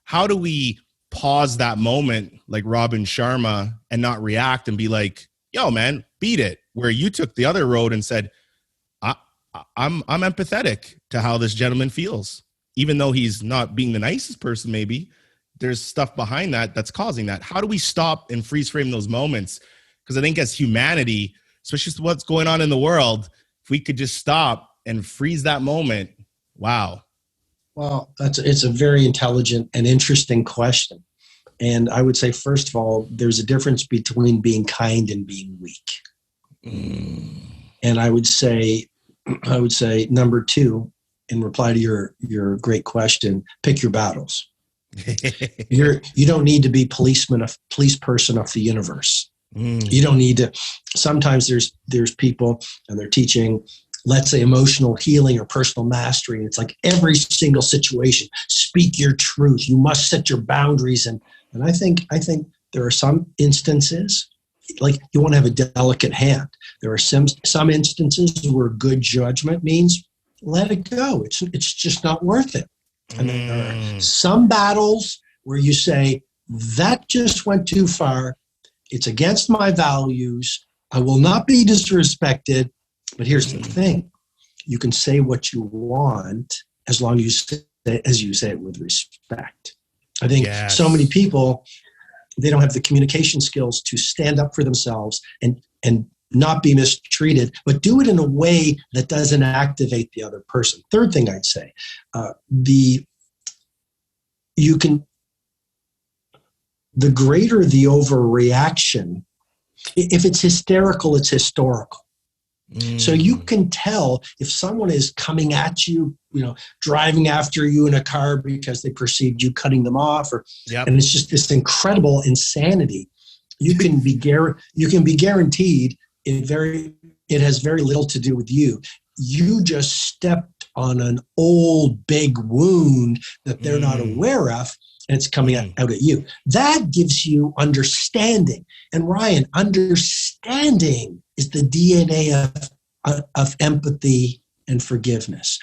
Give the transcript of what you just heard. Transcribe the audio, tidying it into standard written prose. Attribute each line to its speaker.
Speaker 1: how do we pause that moment like Robin Sharma and not react and be like, yo, man, beat it, where you took the other road and said, I'm empathetic to how this gentleman feels, even though he's not being the nicest person. Maybe there's stuff behind that that's causing that. How do we stop and freeze frame those moments? Because I think as humanity, especially with what's going on in the world, if we could just stop and freeze that moment, wow.
Speaker 2: Well, it's a very intelligent and interesting question. And I would say, first of all, there's a difference between being kind and being weak. And I would say, number two, in reply to your great question, pick your battles. You don't need to be police person of the universe. You don't need to. Sometimes there's people and they're teaching, let's say, emotional healing or personal mastery. And it's like every single situation, speak your truth. You must set your boundaries. And I think there are some instances, like you want to have a delicate hand. There are some instances where good judgment means let it go. It's just not worth it. And then there are some battles where you say, that just went too far. It's against my values. I will not be disrespected. But here's the thing. You can say what you want as long as you say it with respect. I think so many people, they don't have the communication skills to stand up for themselves and not be mistreated, but do it in a way that doesn't activate the other person. Third thing I'd say, the greater the overreaction, if it's hysterical, it's historical. So you can tell if someone is coming at you, driving after you in a car because they perceived you cutting them off, and it's just this incredible insanity. You can be guaranteed it has very little to do with you. You just stepped on an old big wound that they're not aware of, and it's coming out at you. That gives you understanding. And Ryan, understanding is the DNA of empathy and forgiveness.